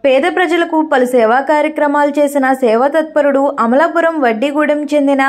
పేద ప్రజలకు పలు సేవా కార్యక్రమాలు చేసిన సేవా తత్పరుడు అమలాపురం వడ్డీగూడెం చెందిన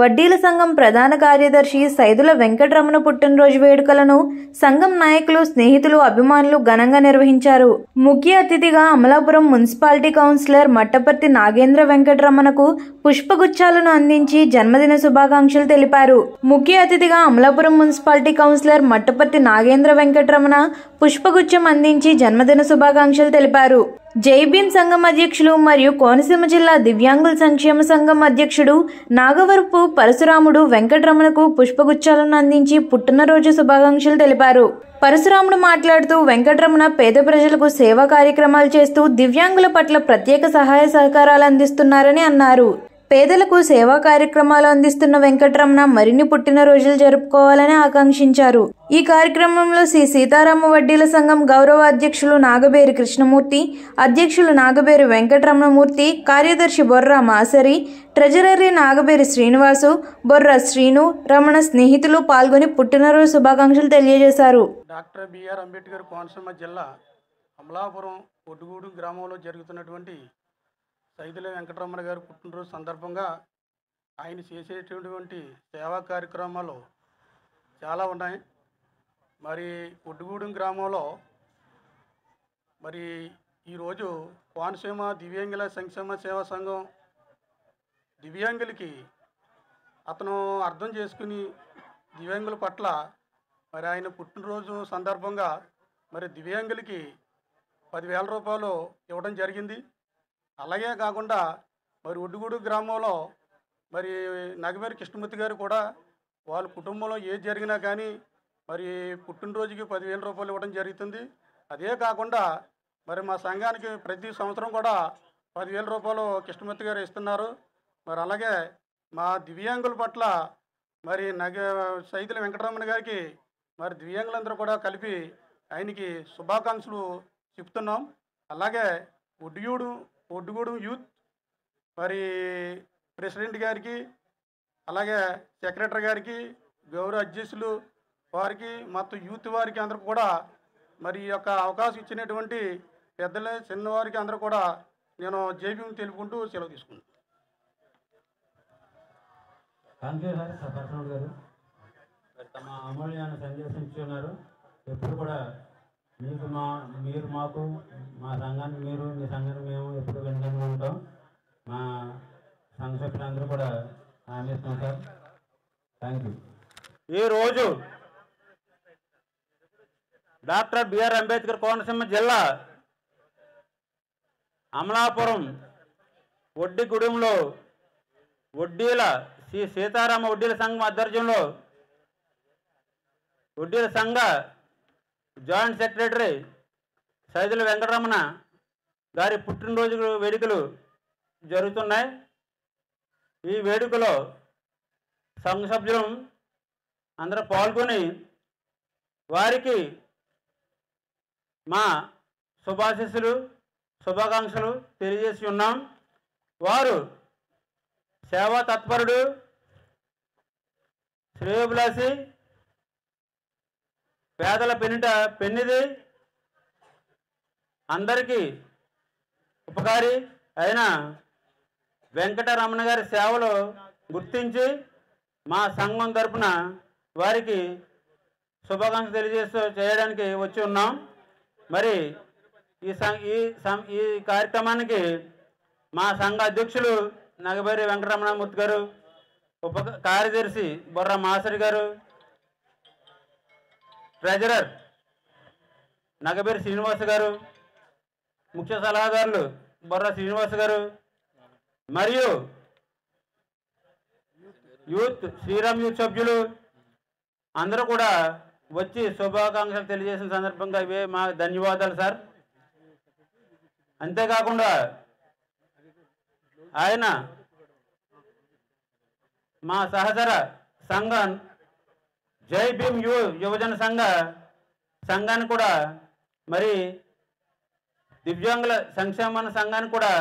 వడ్డీల సంఘం ప్రధాన కార్యదర్శి సైదుల వెంకటరమణ పుట్టినరోజు వేడుకలను సంఘం నాయకులు, స్నేహితులు, అభిమానులు ఘనంగా నిర్వహించారు. ముఖ్య అతిథిగా అమలాపురం మున్సిపాలిటీ కౌన్సిలర్ మట్టపర్తి నాగేంద్ర వెంకటరమణకు పుష్పగుచ్చాలను అందించి జన్మదిన శుభాకాంక్షలు తెలిపారు. ముఖ్య అతిథిగా అమలాపురం మున్సిపాలిటీ కౌన్సిలర్ మట్టపర్తి నాగేంద్ర వెంకటరమణ పుష్పగుచ్చం అందించి జన్మదిన శుభాకాంక్షలు తెలిపారు. జై భీమ్ సంఘం అధ్యక్షులు మరియు కోనసీమ జిల్లా దివ్యాంగుల సంక్షేమ సంఘం అధ్యక్షుడు నాగవరపు పరశురాముడు వెంకటరమణకు పుష్పగుచ్చాలను అందించి పుట్టినరోజు శుభాకాంక్షలు తెలిపారు. పరశురాముడు మాట్లాడుతూ వెంకటరమణ పేద ప్రజలకు సేవా కార్యక్రమాలు చేస్తూ దివ్యాంగుల పట్ల ప్రత్యేక సహాయ సహకారాలు అందిస్తున్నారని అన్నారు. పేదలకు సేవా కార్యక్రమాలు అందిస్తున్న వెంకటరమణ మరిన్ని పుట్టినరోజులు జరుపుకోవాలని ఆకాంక్షించారు. ఈ కార్యక్రమంలో శ్రీ సీతారామ వడ్డీల సంఘం గౌరవ అధ్యక్షులు నాగబేరి కృష్ణమూర్తి, అధ్యక్షులు నాగబేరి వెంకటరమణమూర్తి, కార్యదర్శి బొర్రా మాసరి, ట్రెజరరీ నాగబేరి శ్రీనివాసు, బొర్రా శ్రీను, రమణ స్నేహితులు పాల్గొని పుట్టినరోజు శుభాకాంక్షలు తెలియజేశారు. డాక్టర్ బిఆర్ అంబేద్కర్ కోనసీమ జిల్లా అమలాపురం ఒడ్డుగూడు గ్రామంలో జరుగుతున్నటువంటి సైదుల వెంకటరమణ గారి పుట్టినరోజు సందర్భంగా ఆయన చేసేటటువంటి సేవా కార్యక్రమాలు చాలా ఉన్నాయి. మరి ఒడ్డుగూడెం గ్రామంలో మరి ఈరోజు కోనసీమ దివ్యాంగుల సంక్షేమ సేవా సంఘం దివ్యాంగులకి అతను అర్థం చేసుకుని దివ్యాంగుల పట్ల మరి ఆయన పుట్టినరోజు సందర్భంగా మరి దివ్యాంగులకి 10,000 రూపాయలు ఇవ్వడం జరిగింది. అలాగే కాకుండా మరి ఒడ్డుగూడు గ్రామంలో మరి నాగబేరి కృష్ణమూర్తి గారు కూడా వాళ్ళ కుటుంబంలో ఏది జరిగినా కానీ మరి పుట్టినరోజుకి 10,000 రూపాయలు ఇవ్వడం జరుగుతుంది. అదే కాకుండా మరి మా సంఘానికి ప్రతి సంవత్సరం కూడా 10,000 రూపాయలు కృష్ణమూర్తి గారు ఇస్తున్నారు. మరి అలాగే మా దివ్యాంగుల పట్ల మరి సైదుల వెంకటరమణ గారికి మరి దివ్యాంగులందరూ కూడా కలిపి ఆయనకి శుభాకాంక్షలు చెప్తున్నాం. అలాగే ఒడ్డుగూడెం యూత్ మరి ప్రెసిడెంట్ గారికి, అలాగే సెక్రటరీ గారికి, గౌరవ అధ్యక్షులు వారికి, మొత్తం యూత్ వారికి అందరూ కూడా మరి ఈ యొక్క అవకాశం ఇచ్చినటువంటి పెద్దల చిన్నవారికి అందరూ కూడా నేను జై భీమ్ తెలుపుకుంటూ సెలవు తీసుకుంటాను. గారు తమ అమూల్యాన్ని సందేశం ఇచ్చున్నారు. ఎప్పుడు కూడా మీరు మాకు, మా సంఘానికి మీరు, మీ సంఘానికి మేము ఎప్పుడు వెంటనే ఉంటాం. మా సంఘ సభ్యులందరూ కూడా హామీ ఇస్తాం సార్. Thank you. ఈరోజు డాక్టర్ బిఆర్ అంబేద్కర్ కోనసీమ జిల్లా అమలాపురం వడ్డీగూడెంలో వడ్డీల శ్రీ సీతారామ వడ్డీల సంఘం ఆధ్వర్యంలో వడ్డీల సంఘ జాయింట్ సెక్రటరీ సైదుల వెంకటరమణ గారి పుట్టినరోజు వేడుకలు జరుగుతున్నాయి. ఈ వేడుకలో సంఘ సభ్యులు అందరూ పాల్గొని వారికి మా శుభాకాంక్షలు తెలియజేసి ఉన్నాం. వారు సేవా తత్పరుడు, శ్రేయోభిలాషి, పేదల పెన్నిది, అందరికీ ఉపకారి అయిన వెంకటరమణ గారి సేవలు గుర్తించి మా సంఘం తరపున వారికి శుభాకాంక్షలు చేయడానికి వచ్చి ఉన్నాం. మరి ఈ కార్యక్రమానికి మా సంఘ అధ్యక్షులు నాగబేరి వెంకటరమణమూర్తి గారు, కార్యదర్శి బొర్రా మాసరి గారు, ట్రెజరర్ నాగబేరి శ్రీనివాస్ గారు, ముఖ్య సలహాదారులు బొర్రా శ్రీనివాస్ గారు మరియు శ్రీరామ్ యూత్ సభ్యులు అందరూ కూడా వచ్చి శుభాకాంక్షలు తెలియజేసిన సందర్భంగా ఇవే మా ధన్యవాదాలు సార్. అంతేకాకుండా ఆయన మా సహచర సంఘం జై భీమ్ యువజన సంఘాన్ని కూడా మరి దివ్యాంగుల సంక్షేమ సంఘానికి కూడా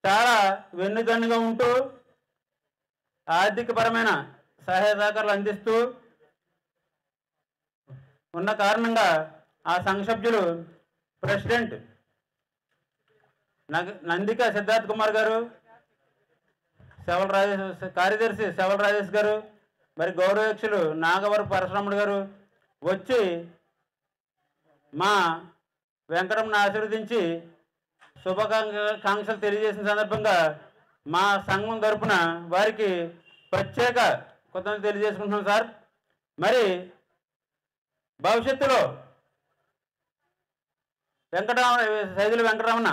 చాలా వెన్నుదన్నుగా ఉంటూ ఆర్థికపరమైన సహాయ సహకారాలు అందిస్తూ ఉన్న కారణంగా ఆ సంఘ సభ్యులు ప్రెసిడెంట్ నందిక సిద్ధార్థ్ కుమార్ గారు, సెవల్ రాజేష్ కార్యదర్శి సెవల్ రాజేష్ గారు, మరి గౌరవాధ్యక్షులు నాగవరపు పరశురాముడు గారు వచ్చి మా వెంకటరమణ ఆశీర్వదించి శుభాకాంక్షలు తెలియజేసిన సందర్భంగా మా సంఘం తరపున వారికి ప్రత్యేక కృతజ్ఞతలు తెలియజేసుకుంటున్నాం సార్. మరి భవిష్యత్తులో సైదుల వెంకటరమణ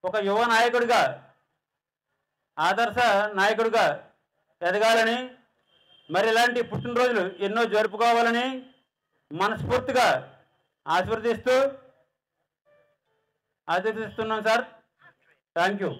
ఒక యువ నాయకుడిగా, ఆదర్శ నాయకుడిగా ఎదగాలని, మరి ఇలాంటి పుట్టినరోజులు ఎన్నో జరుపుకోవాలని మనస్ఫూర్తిగా ఆశీర్వదిస్తున్నాం సార్. Thank you.